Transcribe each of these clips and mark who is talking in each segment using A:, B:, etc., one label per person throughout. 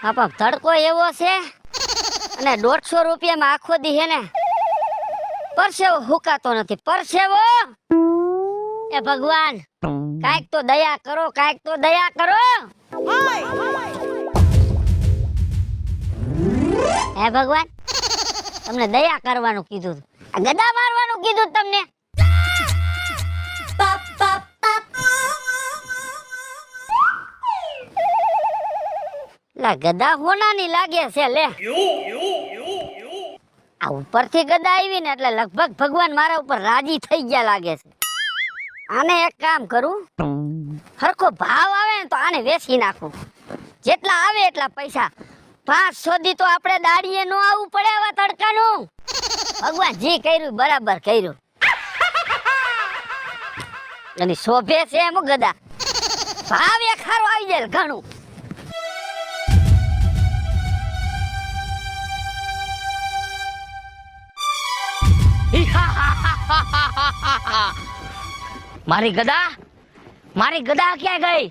A: આપા તડકો એવો છે અને 150 રૂપિયામાં આખો દી હે ને પરસેવો હુકાતો નથી પરસેવો એ ભગવાન કાઈક તો દયા કરો કાઈક તો દયા કરો હે ભગવાન તમને દયા કરવાનું કીધું આ ગદા મારવાનું કીધું તમને લા ગદા હોનાની લાગે છે લે આ ઉપરથી ગદા આવી ને એટલે લગભગ ભગવાન મારા ઉપર રાજી થઈ ગયા લાગે છે આને એક કામ કરું હરખો ભાવ આવે ને તો આને વેચી નાખું જેટલા આવે એટલા પૈસા 500 દી તો આપણે દાડીએ નો આવવું પડે આવા તડકાનું ભગવાન જી કર્યું બરાબર કર્યું અને શોભે છે એમ ગદા ભાવ એક ખારો આવી જાય ઘણું
B: મારી ગદા ક્યાં ગઈ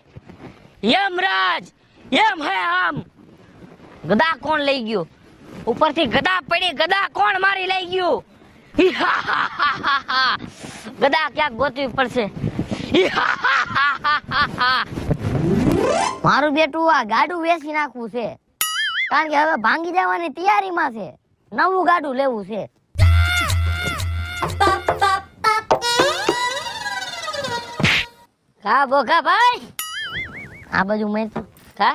B: યમરાજ યમ હે આમ ગદા કોણ લઈ ગયો ઉપરથી ગદા પડી ગદા કોણ મારી લઈ ગયું ગદા ક્યાંક ગોતવી પડશે
A: મારું બેટું આ ગાડું વેચી નાખવું છે કારણ કે હવે ભાંગી જવાની તૈયારીમાં છે નવું ગાડું લેવું છે કા બોકા ભાઈ આ બાજુ મેં કા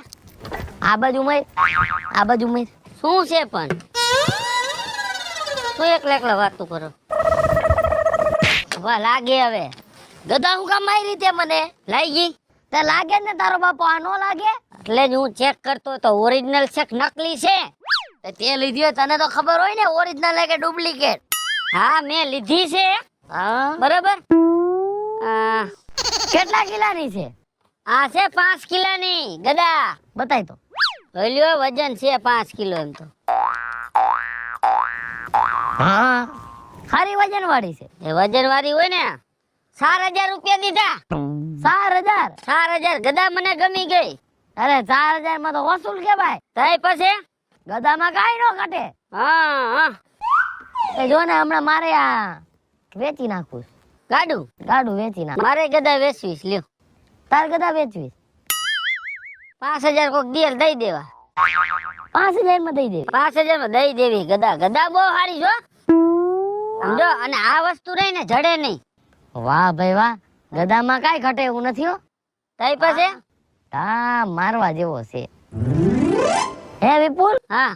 A: આ બાજુ મેં શું છે પણ તું એકલા વાતું કરો વાહ લાગે હવે ગદા હું કામ મારી રીતે મને લઈ ગઈ તે લાગે ને તારો બાપો આ નો લાગે એટલે જ હું ચેક કરતો તો ઓરિજિનલ છે કે નકલી છે તે લીધી હોય તને તો ખબર હોય ને ઓરિજિનલ છે કે ડુપ્લિકેટ હા મેં લીધી છે હા બરાબર કેટલા કિલાની છે આ છે 5 કિલાની ગદા બતાય તો લ્યો વજન છે 5 કિલો એમ તો હા ખારી વજન વાળી છે એ વજન વાળી હોય ને 4000 રૂપિયા દીધા 4000 ગદા મને ગમી ગઈ અરે 4000 માં તો વસૂલ કે ભાઈ તઈ પછી ગદામાં કાઈ નો ઘટે હા એ જો ને હમણાં મારે આ વેચી નાખું ગાડું વેચી નાખ મારે ગદા વેચવીશ લ્યો તાર ગદા વેચવીશ 5000 કોક દિયર દઈ દેવા 5000 માં દઈ દેવી 5000 માં દઈ દેવી ગદા બહુ સારી છો સમજો અને આ વસ્તુ રહી ને જડે નહીં વાહ ભાઈ વાહ ગદામાં કાઈ ઘટે એવું નથી હો તઈ પછી હા મારવા જેવો છે હે વિપુલ હા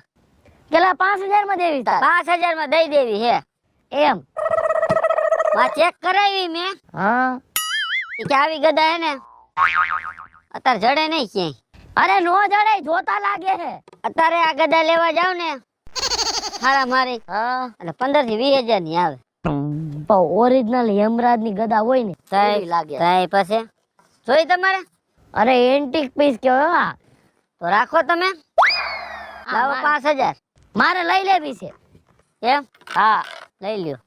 A: કેટલા 5000 માં દેવી તાર 5000 માં દઈ દેવી હે એમ વા ચેક કરાવી મે હા કે આવી ગદા હે ને અત્યારે જડે નહીં ક્યાંય અરે નો જડે જોતા લાગે હે અત્યારે આ ગદા લેવા જાવ ને હારા મારી હા એટલે 15 થી 20000 ની આવે પણ ઓરિજિનલ યમરાજ ની ગદા હોય ને તઈ લાગે તઈ પછી જોઈ તમારે અરે એન્ટિક પીસ કેવો હા તો રાખો તમે લાવો 5000 મારે લઈ લેવી છે એમ હા લઈ લ્યો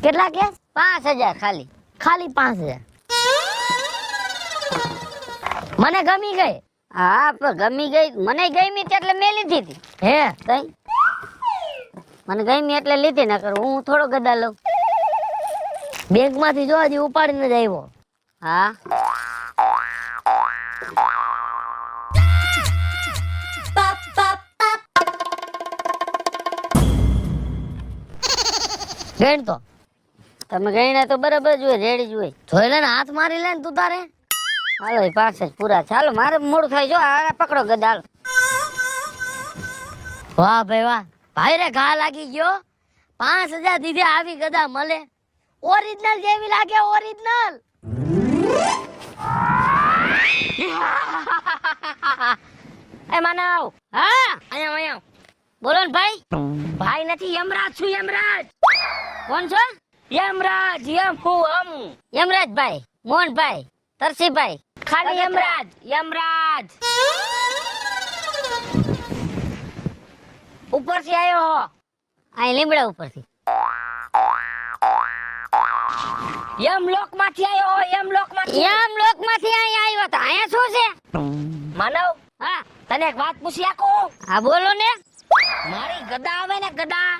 A: કેટલા કે 5000 ખાલી 5000 મને ગમી ગઈ હા પણ ગમી ગઈ મને ગમી એટલે મેં લીધી હતી હે તઈ મને ગમી એટલે લીધી ના કરું હું થોડો ગદા લઉં બેંક માંથી જો હજી ઉપાડીને જ આવ્યો હા ગણ તો તમે ગણ્યા તો બરાબર જ હોય રેડી જ હોય જોઈ લે ને હાથ મારી લે ને તું તારે હાલો એ પાસે જ પૂરા ચાલો મારે મોડું થાય જો આ પકડો ગદાલ વાહ ભાઈ વાહ ભાઈ રે ઘા લાગી ગયો 5000 દીધે આવી ગદા મળે ઓરિજિનલ જેવી લાગે ઓરિજિનલ
B: એ માનવ
A: હા
B: અહીંયા
A: બોલો ને ભાઈ
B: ભાઈ નથી યમરાજ છું યમરાજ
A: કોણ છો
B: યમરાજ
A: યમરાજ ભાઈ મોહનભાઈ તરસીભાઈ
B: ખાલી યમરાજ ઉપરથી આવ્યો હો
A: આ લીમડા ઉપરથી
B: યમલોક માંથી આવ્યો
A: યમલોક માંથી અહીંયા આવ્યો તો અહીંયા શું છે
B: માનવ
A: હા
B: તને એક વાત પૂછી આખું.
A: હા બોલો ને.
B: મારી ગદા આવે ને ગદા,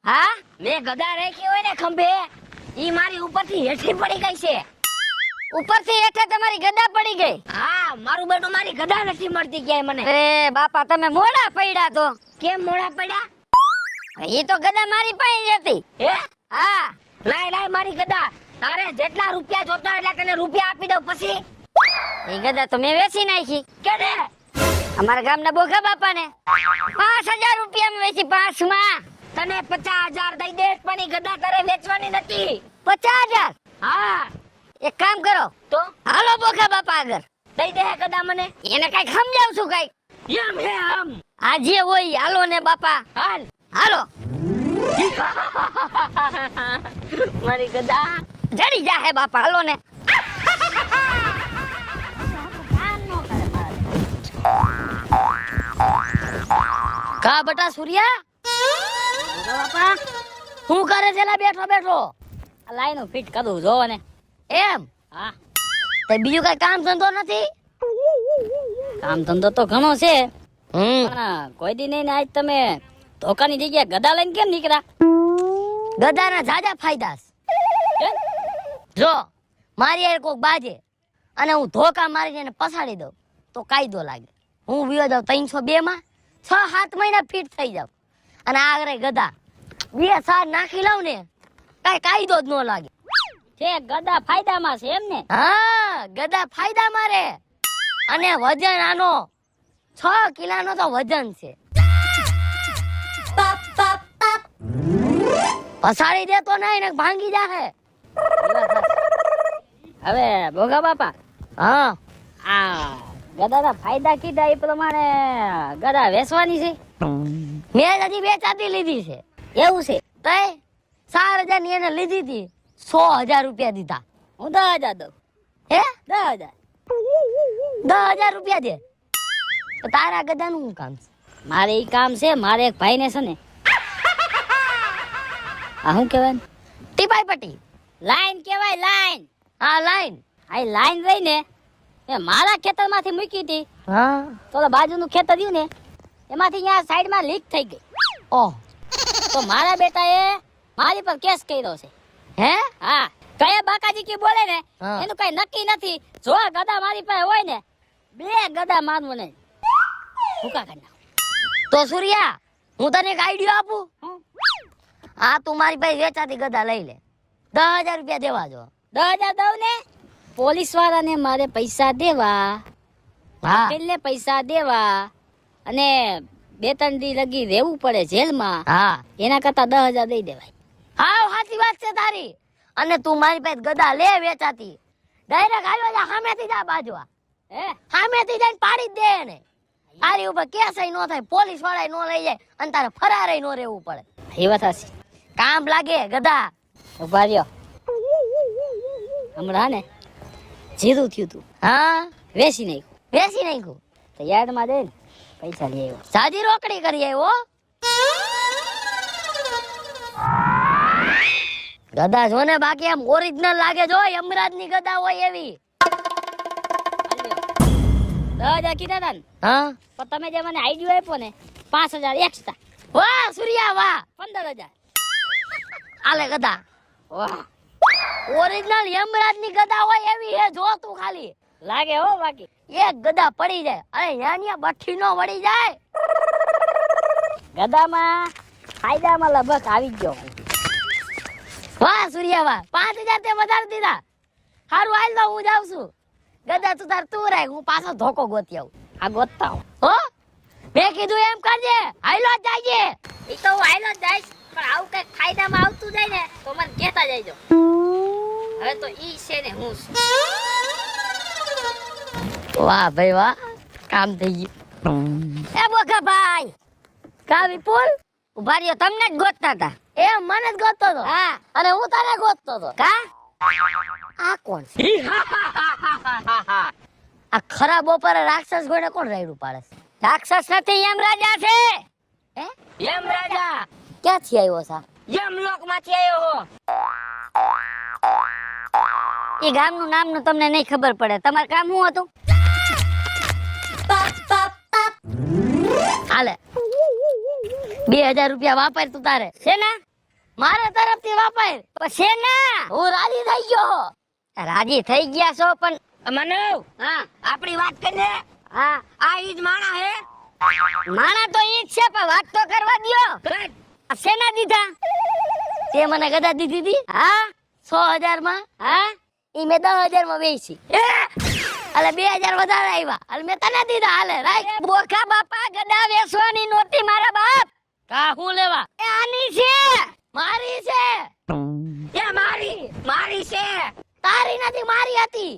A: હા
B: મેં ગદા રાખી હોય ને ખંભે, ઈ મારી ઉપરથી હેઠી પડી ગઈ છે.
A: ઉપરથી હેઠે તમારી ગદા પડી ગઈ.
B: હા, મારું બેટું મારી ગદા નથી મળતી ક્યાંય મને.
A: એ બાપા તમે મોડા પડ્યા તો.
B: કેમ મોડા પડ્યા?
A: એ તો ગદા મારી પાસે જ હતી.
B: હે?
A: હા
B: લાય લાય મારી ગદા. તારે જેટલા રૂપિયા જોતા હોય એટલા તને રૂપિયા આપી દઉં. પછી
A: એ ગદા તો મેં વેચી નાખી.
B: કેને?
A: અમારા ગામના બોખા બાપાને 5,000 રૂપિયામાં વેચી. 5 માં
B: તને 50,000 દઈ દે, પણ ઈ ગદા તારે વેચવાની નથી.
A: 50,000.
B: હા
A: એક કામ કરો,
B: તો
A: હાલો બોખા બાપા આગળ.
B: દઈ દે ગદા મને.
A: એને કઈક સમજાવશું કઈક.
B: એમ હે આમ.
A: આ જે હોય ઈ હાલો ને બાપા.
B: હાલ.
A: હાલો
B: મારી ગદા
A: જડી જાહે બાપા. હાલો ને. કા બટા સૂર્યા?
B: બાપા
A: શું કરે છે લા બેઠો બેઠો?
B: લાઈનો ફિટ કરું જોવો ને.
A: એમ?
B: હા,
A: તે બીજું કઈ કામ ધંધો નથી?
B: કામ ધંધો તો ઘણો છે,
A: હમ.
B: પણ કોઈ દી નહીં ને આજ તમે ધોકાની જગ્યાએ ગદા લઈને કેમ નીકળ્યા?
A: ગધાના જાજા ફાયદા છે. જો મારી હારે કોક બાજે અને હું ધોકા મારીને એને પછાડી દઉં તો કાયદો લાગે. હું વિયો જાઉં 302 માં 6-7 મહિના ફિટ થઈ જાવ. અને આગળ ગધા 2 નાખી લઉં ને કઈ કાયદો જ ન લાગે.
B: છે ગદા ફાયદામાં છે એમ ને?
A: હા, ગધા ફાયદા મારે. અને વજન આનો 6 કિલોનો તો વજન છે. પસાડી દેતો નહીં ને ભાંગી જાહે.
B: હવે ભોગા બાપા,
A: હા
B: આ ગદાના ફાયદા કીધા એ પ્રમાણે ગદા વેચવાની છે?
A: મેં હજી વેચાતી લીધી છે.
B: એવું છે?
A: તય 4,000 ની એને લીધી હતી. 100,000 રૂપિયા દીધા.
B: હું 10,000 દઉં.
A: હે
B: 10,000?
A: 10,000 રૂપિયા દે. તો તારા ગધાનું શું કામ છે?
B: મારે ઈ કામ છે. મારે એક ભાઈને છે ને, આ શું કહેવાય?
A: ટીપાઈ પટ્ટી.
B: લાઈન કહેવાય, લાઈન.
A: હા લાઈન.
B: આ લાઈન રહી ને એ મારા ખેતરમાંથી મૂકી હતી.
A: હા
B: તો બાજુનું ખેતર રહ્યું ને એમાંથી અહીંયા સાઈડમાં લીક થઈ ગઈ.
A: ઓહ.
B: તો મારા બેટાએ મારી પર કેસ કર્યો છે.
A: હે?
B: હા, કયા બાકાજી કે બોલે ને
A: હા.
B: એનું કઈ નક્કી નથી. જો ગદા મારી પાસે હોય ને 2 ગદા મારવું નહીં, ભૂકા કરી નાખું.
A: તો સૂર્યા હું તને એક આઈડિયો આપું.
B: હું?
A: હા તું મારી પાસે વેચાતી ગધા લઈ લે. 10,000 રૂપિયા દેવા જો.
B: 10,000 દઉં ને? પોલીસ વાળાને મારે પૈસા દેવા,
A: હા
B: વકીલને પૈસા દેવા, અને 2-3 દી લગી રહેવું પડે જેલમાં.
A: હા
B: એના કરતા 10,000 દઈ દેવાય.
A: હા સાચી વાત છે તારી. અને તું મારી પાસે ગધા લે વેચાતી, ડાયરેક્ટ આવ્યો જા સામેથી જા બાજવા.
B: હે?
A: સામેથી જઈને પાડી જ દે એને. તારી ઉપર કેસ ય નો થાય, પોલીસ વાળા નો લઈ જાય અને તારે ફરાર નો રહેવું પડે.
B: એ વાત હાચી.
A: કામ લાગે ગધા.
B: ઉભા રહ્યો. હમણાં ને જીરું થયું તું,
A: હા
B: વેચી નાખ્યું.
A: વેચી નાખ્યું.
B: તો યાર્ડમાં જઈને પૈસા લઈ આવ્યો.
A: સાદી રોકડી કરી આવ્યો. ગધા જો ને બાકી આમ ઓરિજિનલ લાગે. જો યમરાજ ની ગધા હોય એવી.
B: 10,000 કીધા તા ને,
A: હા
B: પણ તમે જે મને આઈડિયો આપ્યો ને 5,000 એક્સ્ટ્રા,
A: વાહ સૂર્યા વાહ.
B: 15,000.
A: આલે ગધા
B: વાહ,
A: ઓરિજિનલ યમરાજ ની ગધા હોય એવી હે. જો તું ખાલી
B: લાગે હો. બાકી
A: એક ગધા પડી જાય અરે યાનિયા બઠ્ઠી નો વળી જાય.
B: ગદામાં ફાયદામાં લગભગ આવી જ ગયો.
A: વાહ સૂર્યા વાહ. 5,000 તે વધારી દીધા. હારું હાલ તો હું જાઉં છું. ગધા તું તાર તું રાખ, હું પાછો ધોકો ગોતી આવું.
B: આ ગોતતા હો.
A: હો મેં કીધું એમ કરજે. હાલો જ જાજે.
B: એ તો હું આયલો જ જઈશ, પણ આવું કઈક ફાયદામાં આવતું જાય ને તો મને કહેતા જઈજો. હવે તો ઈ છે ને હું છું.
A: વાહ ભાઈ વાહ, કામ થઈ ગયું. એ બોખા ભાઈ, કા વિપુલ ઉભા રહ્યો. તમને જ ગોતતા હતા. એ મને જ ગોતતો હતો. હા અને હું તને ગોતતો હતો. કા આ કોણ છે? આ ખરાબ બપોરે રાક્ષસ ગોળે કોણ રાયડું પાડે છે? રાક્ષસ નથી, યમરાજા છે. હે
B: યમરાજા
A: ક્યાંથી આવ્યો છે?
B: યમલોક માંથી આવ્યો હો.
A: એ ગામનું નામનું તમને નહીં ખબર પડે. તમારું કામ શું હતું? હાલે 2000 રૂપિયા વાપર તું તારે છે ને મારા તરફથી વાપર પછી છે ને હું રાજી થઈ ગયો રાજી થઈ ગયા છો પણ
B: માનવ
A: હા
B: આપણી વાત કરીને
A: હા
B: આ ઈજ માણા હે
A: માણા તો ઈ જ છે પણ વાત તો કરવા દ્યો
B: કર.
A: આ શેના દીધા તે મને ગદા દીધી હતી હા 6000 માં હા ઈ મેં 10000 માં વેચી અલે 2000 વધારે આવ્યા અલે મેં તને દીધા હાલે રાખ બોખા બાપા ગદા વેચવાની નોતી મારા બાપ કા હું લેવા એ આની છે મારી છે
B: એ મારી છે
A: તારી નથી મારી હતી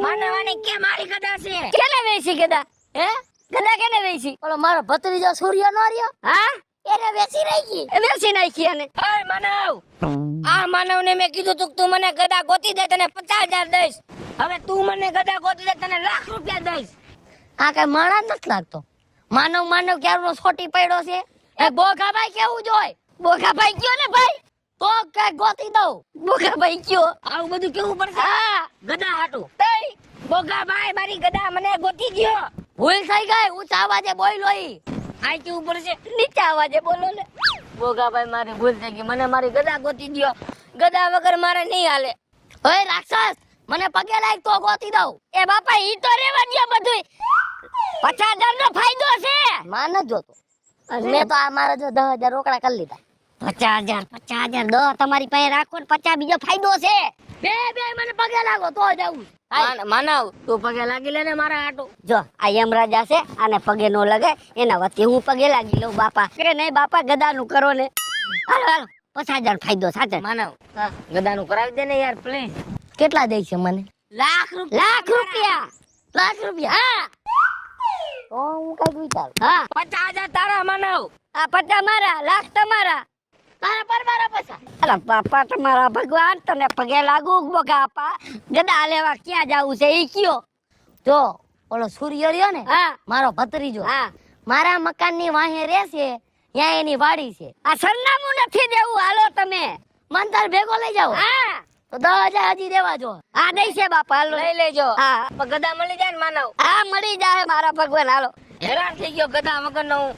B: માનવાની કે મારી ગદા છે
A: કેને વેચી ગદા હે ગદા કેને વેચી ઓલો મારો ભત્રીજો સૂર્ય નો રહ્યો હા એને વેચી નાખી એ વેચી નાખી અને
B: ઓય માનવ આ માનવને મેં કીધું તું મને ગદા ગોતી દે તને 50000 દઈશ હવે તું મને ગદા ગોતી દે તને લાખ રૂપિયા દઈશ
A: આ કઈ માણા નથી લાગતો માનવ ક્યારનો છોટી પડ્યો છે એ બોખાભાઈ કેવું જોય બોખાભાઈ કયો ને ભાઈ તો કઈ ગોતી દઉં બોખાભાઈ કયો
B: આવું બધું કેવું પડશે
A: હા
B: ગદા હાટું તઈ બોગાભાઈ મારી ગદા મને ગોતી દ્યો
A: ભૂલ થઈ ગઈ ઊંચા અવાજે બોલ્યો ઈ
B: આ કેવું પડશે
A: નીચા અવાજે બોલો ને
B: બોગાભાઈ મારી ભૂલ થઈ ગઈ મને મારી ગદા ગોતી દ્યો ગદા વગર મારે નહીં હાલે
A: ઓય રાક્ષસ મને પગે લાગ તો ગોતી દઉં એ બાપા ઈ તો રેવા દ્યો બધું 50000 નો ફાયદો છે માન જ જોતો મેં તો આ મારા જો 10000 રોકડા કરી લીધા 50000 દો તમારી પાસે રાખો ને 50 બીજો ફાયદો છે બે મને પગે લાગો તો જાવું
B: માનવ તું પગે લાગી લે ને મારા હાટું
A: જો આ યમરાજા છે આને પગે નો લગે એના વતી હું પગે લાગી લઉં બાપા કે નહીં બાપા ગદાનું કરો ને હાલો હાલો 50000 ફાયદો સાચે
B: માનવ ગદાનું કરાવી દે ને યાર પ્લીઝ
A: કેટલા દે છે મને
B: લાખ રૂપિયા
A: લાખ રૂપિયા હા તો હું કઈક વિચાર હા
B: 50000 તારા માનવ
A: આ 50 મારા લાખ તમારા તારા પર મારા પૈસા અરે બાપા તમારા ભગવાન તને પગે લાગુ બગાપા ગદા લેવા ક્યાં જાવું છે ઈ કયો જો ઓલો સૂર્ય રહ્યો ને હા મારો ભત્રીજો હા મારા મકાનની વાહે રહેશે ત્યાં એની વાડી છે આ સરનામું નથી દેવું હાલો તમે મંતર ભેગો લઈ જાઓ હા તો 10000 હજી દેવા જો આ દઈ છે બાપા હાલો
B: લઈ લેજો
A: હા
B: ગદા મળી જાય ને માનવ
A: હા મળી જાય મારા ભગવાન હાલો
B: હેરાન થઈ ગયો ગદા વગરનો હું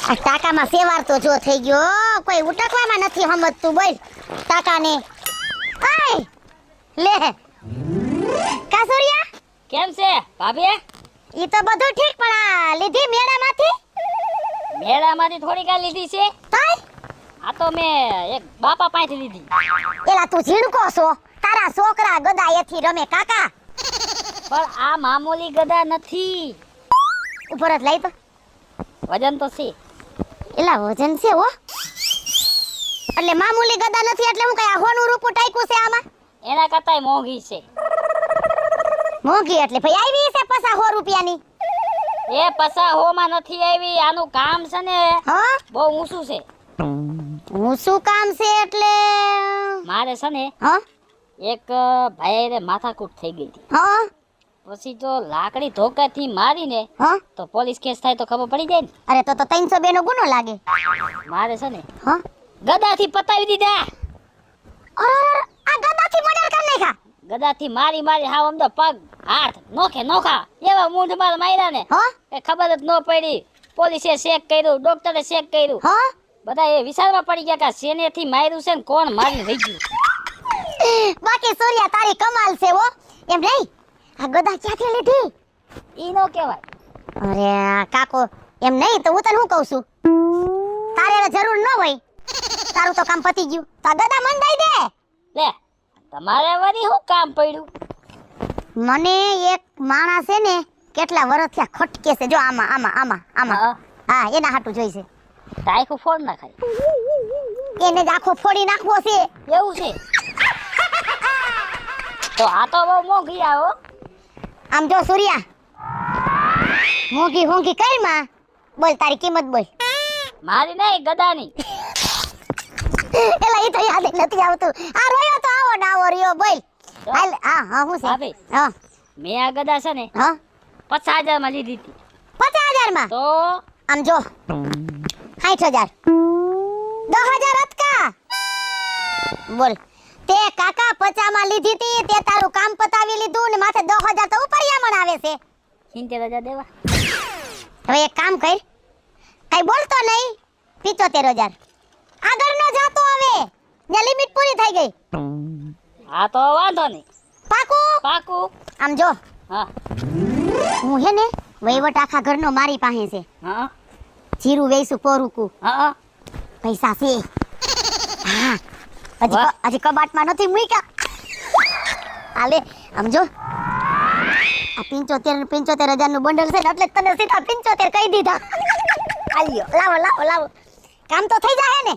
C: આ ટાકામાં સેવાર તો જો થઈ ગયો કોઈ ઉટકવામાં નથી સમજતું બોલ ટાકાને આય લે કાસુરિયા
A: કેમ છે ભાભી
C: ઈ તો બધું ઠીક પણ આ લીધી મેળામાંથી
A: મેળામાંથી થોડી કા લીધી છે
C: તાય
A: આ તો મેં એક બાપા પાસેથી લીધી
C: એલા તું ઝીણકો છો તારા છોકરા ગદા એથી રમે કાકા
A: પણ આ મામૂલી ગદા નથી
C: ઉપર જ લઈ તો
A: વજન તો છે
C: એલા વજન છે હો એટલે મામૂલી ગદા નથી એટલે હું કઈ આ હોનું રૂપું ટાઈકું છે આમાં
A: એના કરતાય મોંઘી છે
C: મોંઘી એટલે ભાઈ આવી છે પસા 100 રૂપિયાની
A: એ પસા હોમાં નથી આવી આનું કામ છે ને
C: હા
A: બહુ ઊંચું છે
C: હું શું કામ છે એટલે
A: મારે છે ને
C: હા
A: એક ભાઈને માથાકૂટ થઈ ગઈ હતી
C: હા
A: પછી તો લાકડી ધોકાથી મારીને
C: હા
A: તો પોલીસ કેસ થાય તો ખબર પડી જાય ને
C: અરે તો 302 નો ગુનો લાગે
A: મારે છે ને
C: હા
A: ગદાથી પતાવી દીધા
C: અરે આ ગદાથી મર્ડર કરી નાખ્યા
A: ગદાથી મારી હાવ આમ તો પગ હાથ નોખા એવા મૂંઢ માર માર્યા ને
C: હા
A: એ ખબર જ ન પડી પોલીસે ચેક કર્યું ડોક્ટરે ચેક કર્યું
C: હા
A: બધા એ વિચારમાં પડી ગયા કે શેનેથી માર્યું છે ને કોણ મારીને રહી ગયું
C: બાકી સૂર્યા તારી કમાલ છે હો એમ નહીં આ ગદા ક્યાંથી લીધી
A: ઈ નો કહેવાય
C: અરે કાકો એમ નહીં તો હું તને શું કહું છું તારે હવે જરૂર ન હોય તારું તો કામ પતી ગયું તો આ ગદા મન દઈ દે
A: લે તમારે વળી શું કામ પડ્યું
C: મને એક માણસ છે ને કેટલા વર્ષ થયા ખટકે છે જો આમાં
A: હા.
C: હા એના હાટું જોઈ છે
A: ટાઈકુ ફોન ના ખાય
C: એને જ આખો ફોડી નાખવો છે
A: એવું છે તો આ તો બહુ મોંઘી આવો
C: આમ જો સૂર્યા મોંઘી કઈ માં બોલ તારી કિંમત બોલ
A: મારી નહીં ગદાની
C: એલા ઈ તો યાદ જ નથી આવતું આ રોયો તો આવો ડાવો રહ્યો બોલ હાલ હા હું છે
A: ભાભી.
C: હા
A: મેં આ ગદા છે ને
C: હા
A: 50000 માં લીધી હતી
C: 50000 માં
A: તો
C: આમ જો 60000 10000 અટકા બોલ તે કાકા 50 માં લીધી હતી તે તારું કામ પતાવી લીધું ને માથે 10000 તો ઉપરિયામણ આવે છે
A: 70000 દેવા
C: હવે એક કામ કર, કઈ બોલતો નહીં. 75,000 આગળ ન જાતો હવે, ને લિમિટ પૂરી થઈ ગઈ.
B: હા તો વાંધો નહીં.
C: પાકું?
B: પાકું.
C: આમ જો,
B: હા
C: હું હે ને વહીવટ આખા ઘરનો મારી પાસે છે.
B: હા
C: જીરું વેચું, પોરુકું,
B: હા.
C: પૈસા છે. હા, હજી કબાટમાં નથી મૂક્યા. હાલે, આમ જો, આ 75,000 નું બંડલ છે ને, એટલે જ તને સીધા 75 કહી દીધા. આલ્યો, લાવો લાવો લાવો, કામ તો થઈ જાય ને.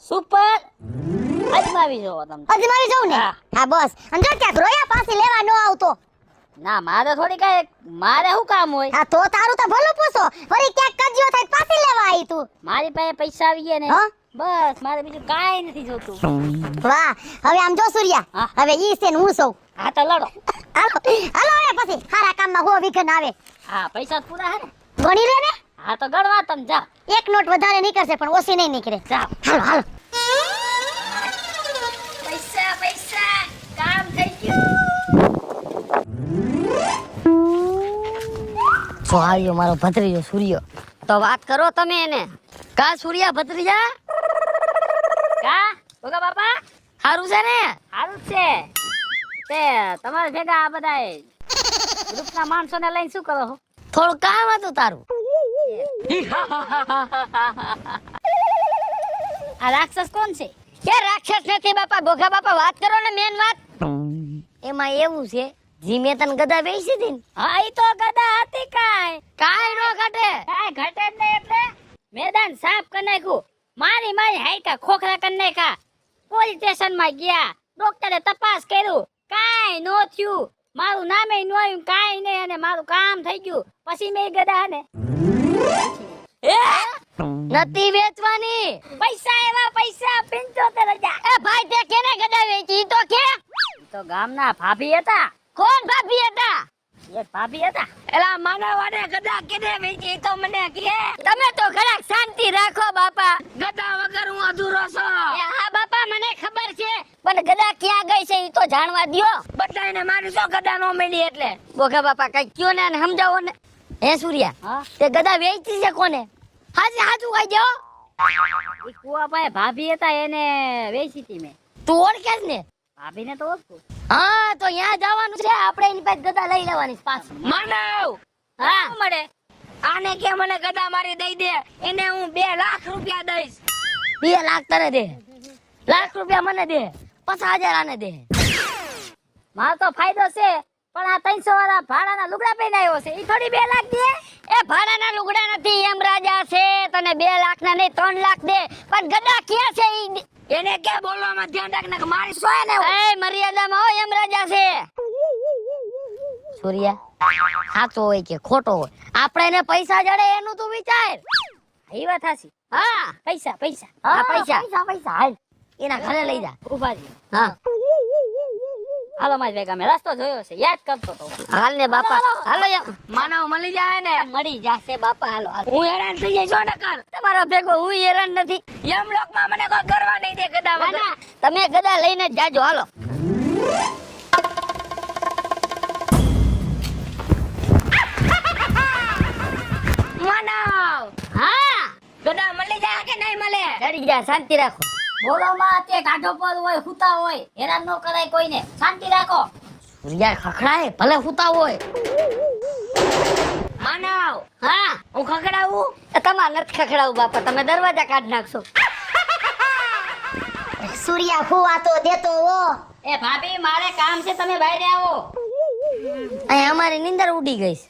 B: સુપર. અજમાવી જોવો તમે.
C: અજમાવી જવું ને?
B: હા.
C: હા બસ. અને જો ક્યાંક રોયા પાછી લેવા ન આવતો.
B: ના મારે થોડી કઈ, મારે શું કામ હોય?
C: હા તો તારું તો ભલું પૂછો, વળી ક્યાંક કજ્યો થાય પાછી લેવા આવી તું.
B: મારી પાસે પૈસા આવી ગયા ને,
C: હા?
B: બસ મારે બીજું કાંઈ નથી જોતું.
C: વાહ, હવે આમ જો સૂર્યા,
B: હા.
C: હવે ઈ છે ને હું સૌ.
B: હા તો લડો.
C: હાલો હાલો, હવે પછી સારા કામમાં હો વિઘન આવે.
B: હા પૈસા પૂરા હે ને?
C: ગણી લે ને.
B: હા તો ગણવા તમે જાઓ.
C: એક નોટ વધારે નીકળશે પણ ઓછી નહીં નીકળે.
B: જાઓ.
C: હાલો હાલો.
B: પૈસા પૈસા, કામ થઈ ગયું.
A: જો આવ્યો મારો ભત્રીજો સૂર્ય. તો વાત કરો તમે એને. કા સૂર્યા ભત્રીજા?
B: કા બોગા બાપા?
A: હારું છે ને?
B: સારું જ છે. તે તમારે ભેગા આ બધા ગ્રુપના માણસોને લઈને શું કરો છો?
A: થોડું કામ હતું તારું.
B: આ રાક્ષસ કોણ છે?
A: કે રાક્ષસ નથી બાપા, ભોગા બાપા વાત કરો ને મેન વાત. એમાં એવું છે, જી મેં તને ગદા વેચી હતી ને,
B: હા ઈ તો ગદા હતી કાંઈ.
A: કાંઈ નો ઘટે.
B: કાંઈ ઘટે જ નહીં એટલે મેદાન સાફ કરી નાખ્યું. મારી મારી હાઈકા ખોખરા કરી નાખ્યા. પોલીસ સ્ટેશનમાં ગયા, ડોક્ટરે તપાસ કર્યું, કાંઈ નો થયું. મારું નામે નો આવ્યું, કાંઈ નહીં, અને મારું કામ થઈ ગયું. પછી મેં ગદા ને
A: નથી વેચવાની.
B: પૈસા એવા પૈસા 75,000.
A: એ ભાઈ તે કેને ગદા વેચી? ઈ તો કે.
B: ઈ તો ગામના ભાભી હતા.
A: કોણ ભાભી હતા?
B: એક ભાભી હતા.
A: એલા માનવાને ગદા કેને વેચી તો મને કહે. તમે તો ઘરાક શાંતિ રાખો બાપા. ગદા વગર હું અધૂરો છું. એ હા બાપા મને ખબર છે, પણ ગદા ક્યાં ગઈ છે ઈ તો જાણવા દ્યો. બધાને મારી તો ગદા નો મળી એટલે. બોગા બાપા કઈ કયો ને અને સમજાવો ને. હે સૂર્યા,
B: હા
A: તે ગદા વેચી છે કોને? હાજી હાજુ કહી દો.
B: ઈ કુવા પાસે ભાભી હતા, એને વેચી હતી મેં.
A: તું ઓળખે જ ને?
B: ભાભીને તો ઓળખું.
A: હા તો ત્યાં જવાનું છે, આપણે એની પાસે ગદા લઈ લેવાની છે પાછી. માનવ હા
B: શું મળે?
A: આને કે મને ગદા મારી દઈ દે, એને હું 2 લાખ રૂપિયા દઈશ. 2 લાખ તને દે, લાખ રૂપિયા મને દે, 50,000 આને દે.
B: મારો તો ફાયદો છે, પણ આ 300 વાળા ભાડાના લુગડા પહેરીને આવ્યો છે, ઈ થોડી 2 લાખ દે.
A: એ ભાડાના લુગડા નથી, એમ રાજા છે, તને 2 લાખ ના નહીં 3 લાખ દે, પણ ગદા ક્યાં છે ઈ એને કે બોલવામાં ધ્યાન રાખને કે મારી સોય ને. એ મર્યાદામાં હો, એમ રાજા છે. સૂર્યા સાચો હોય કે ખોટો હોય, આપણે એને પૈસા જડે એનું તું વિચાર.
B: ઈ વાત હાચી.
A: હા
B: પૈસા પૈસા.
A: હા પૈસા
B: પૈસા હાલ.
A: એના ઘરે લઈ જા.
B: ઉભા રહી.
A: હા
B: હાલો મારી ભેગા, મેં રસ્તો જોયો છે, યાદ કરતો તો.
A: હાલ ને બાપા, હાલો એમ માનવ મળી જાય ને.
B: મળી જાશે બાપા, હાલો હાલો.
A: હું હેરાન થઈ જઈશ ને કર. તમારો ભેગો હું હેરાન નથી. યમલોકમાં મને કોઈ કરવા નહીં દે ગદા વગર. તમે ગદા લઈને જ જાજો, હાલો. માનવ
B: હા
A: ગદા મળી જાય કે નહીં મળે?
B: ચડી જા, શાંતિ રાખો. બોલોમાં તે ગાઢો પર હોય, હુતા હોય, હેરાન ન કરાય કોઈને. શાંતિ રાખો.
A: સૂર્યા ખખડાય ભલે હુતા હોય. માનવ
B: હા
A: હું ખખડાવું? તમારે નથી ખખડાવું બાપા, તમે દરવાજા કાઢ નાખશો.
C: સૂર્યા હુવા તો દેતો હો.
B: એ ભાભી, મારે કામ છે, તમે બહાર આવો.
A: અહીં અમારી નીંદર ઉડી ગઈ છે.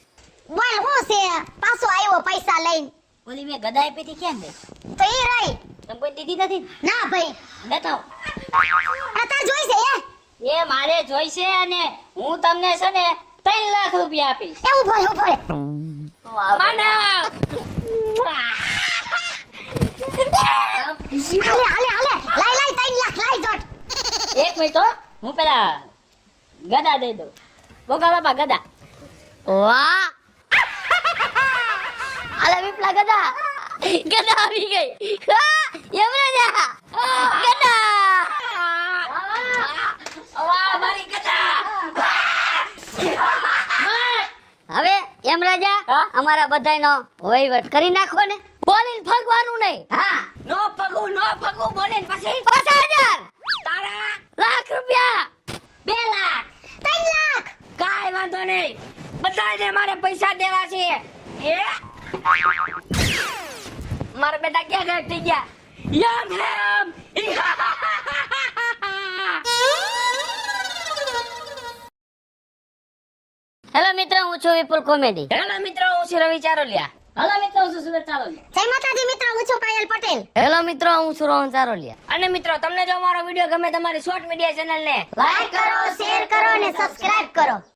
C: બોલ હું છે? પાછો આવ્યો પૈસા લઈને.
B: ઓલી મેં ગદા આપી હતી, કેમ ગઈ?
C: તો ઈ રહી.
B: તમે કોઈ દીધી નથી?
C: ના ભાઈ,
B: બતાવો.
C: આ તાર જોઈ છે
B: એ મારે જોઈશે, અને હું તમને છે ને 3 લાખ રૂપિયા આપીશ.
C: એવું બોલ બોલ.
B: માનવ
C: હાલે હાલે હાલે, લાઈ 3 લાખ લાઈ જોટ.
B: એક મિનિટ હો, હું પેલા ગદા દઈ દઉં. બોગા બાપા ગદા.
A: વાહ અલે વિપલા ગદા, ગદા આવી ગઈ. યમરાજા ગદા.
B: વાહ મારી ગદા.
A: હવે યમરાજા અમારા બધાયનો વહીવટ કરી નાખો ને, બોલીને ફગવાનું નહીં. હા,
B: નો ફગું બોલે ને પછી
A: 5000
B: તારા
A: લાખ રૂપિયા
B: 2 લાખ
C: 3 લાખ
B: કાઈ વાંધો નહીં, બધાને મારે પૈસા દેવા છે. એ મારા બેટા ક્યાં ગાયબ થઈ ગયા? યમ હેમ
A: હેલો મિત્રો, હું છું વિપુલ કોમેડી.
B: હેલો મિત્રો, હું છું રવિ ચારોલિયા.
A: હેલો મિત્રો, હું છું સુરત ચારોલિયા.
C: જય માતાજી મિત્રો, હું છું પાયલ પટેલ.
A: હેલો મિત્રો, હું છું રોહન ચારોલિયા.
B: અને મિત્રો, તમને જો મારો વિડિયો ગમે તમારી શોર્ટ મીડિયા ચેનલ ને
C: લાઈક કરો, શેર કરો અને સબસ્ક્રાઇબ કરો.